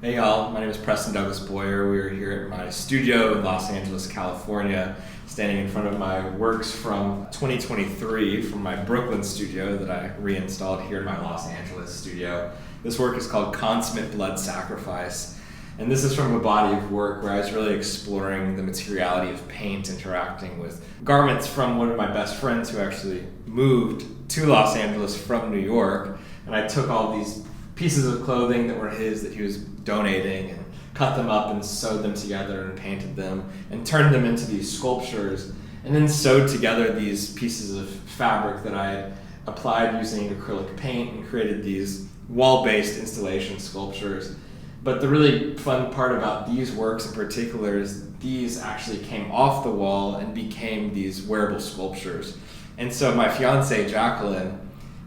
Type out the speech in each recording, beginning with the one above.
Hey y'all, my name is Preston Douglas Boyer. We are here at my studio in Los Angeles, California, standing in front of my works from 2023 from my Brooklyn studio that I reinstalled here in my Los Angeles studio. This work is called Consummate Blood Sacrifice, and this is from a body of work where I was really exploring the materiality of paint interacting with garments from one of my best friends who actually moved to Los Angeles from New York, and I took all these pieces of clothing that were his that he was donating and cut them up and sewed them together and painted them and turned them into these sculptures, and then sewed together these pieces of fabric that I applied using acrylic paint and created these wall-based installation sculptures. But the really fun part about these works in particular is these actually came off the wall and became these wearable sculptures. And so my fiancée, Jacqueline,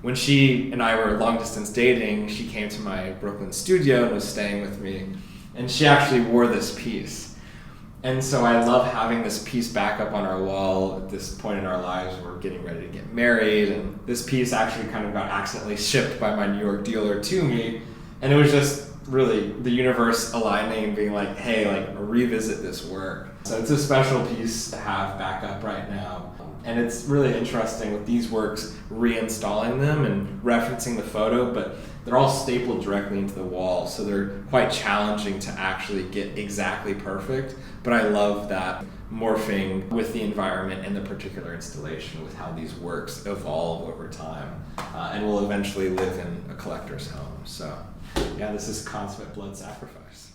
when she and I were long distance dating, she came to my Brooklyn studio and was staying with me, and she actually wore this piece. And so I love having this piece back up on our wall at this point in our lives. We're getting ready to get married, and this piece actually kind of got accidentally shipped by my New York dealer to me, and it was just really the universe aligning and being like, hey, revisit this work. So it's a special piece to have back up right now. And it's really interesting with these works, reinstalling them and referencing the photo, but they're all stapled directly into the wall, so they're quite challenging to actually get exactly perfect. But I love that morphing with the environment and the particular installation with how these works evolve over time and will eventually live in a collector's home. So yeah, this is Consummate Blood Sacrifice.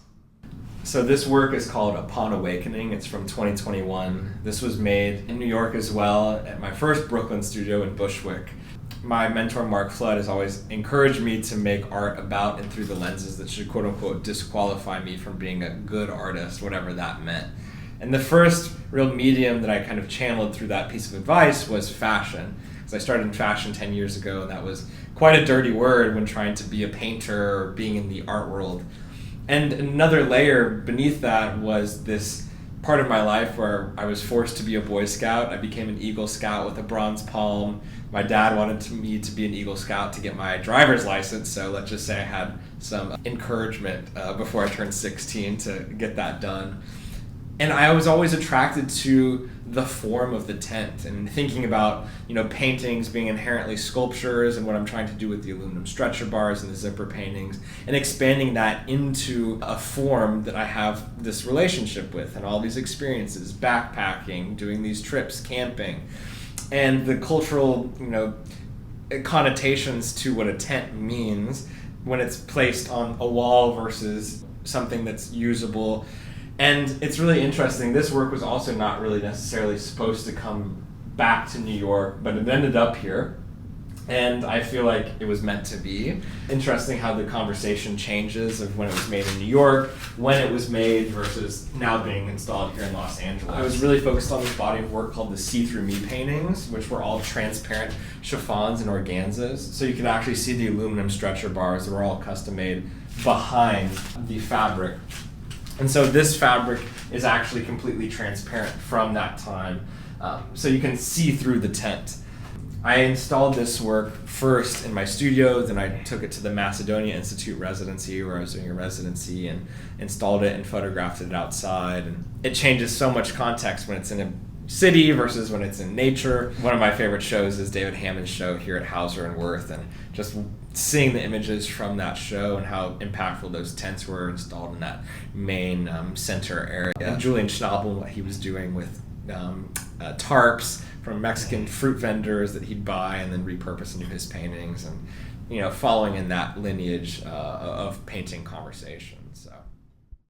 So this work is called Upon Awakening. It's from 2021. This was made in New York as well at my first Brooklyn studio in Bushwick. My mentor Mark Flood has always encouraged me to make art about and through the lenses that should quote unquote disqualify me from being a good artist, whatever that meant. And the first real medium that I kind of channeled through that piece of advice was fashion. Because I started in fashion 10 years ago, and that was quite a dirty word when trying to be a painter or being in the art world. And another layer beneath that was this part of my life where I was forced to be a Boy Scout. I became an Eagle Scout with a bronze palm. My dad wanted me to be an Eagle Scout to get my driver's license, so let's just say I had some encouragement before I turned 16 to get that done. And I was always attracted to the form of the tent and thinking about, paintings being inherently sculptures and what I'm trying to do with the aluminum stretcher bars and the zipper paintings and expanding that into a form that I have this relationship with and all these experiences, backpacking, doing these trips, camping, and the cultural, connotations to what a tent means when it's placed on a wall versus something that's usable. And it's really interesting. This work was also not really necessarily supposed to come back to New York, but it ended up here. And I feel like it was meant to be. Interesting how the conversation changes of when it was made in New York, when it was made versus now being installed here in Los Angeles. I was really focused on this body of work called the See-Through Me paintings, which were all transparent chiffons and organzas. So you could actually see the aluminum stretcher bars that were all custom made behind the fabric. And so this fabric is actually completely transparent from that time, so you can see through the tent. I installed this work first in my studio, then I took it to the Macedonia Institute residency where I was doing a residency and installed it and photographed it outside. And it changes so much context when it's in a city versus when it's in nature. One of my favorite shows is David Hammond's show here at Hauser and Wirth, and just seeing the images from that show and how impactful those tents were installed in that main center area. And Julian Schnabel, what he was doing with tarps from Mexican fruit vendors that he'd buy and then repurpose into his paintings, and following in that lineage of painting conversations. So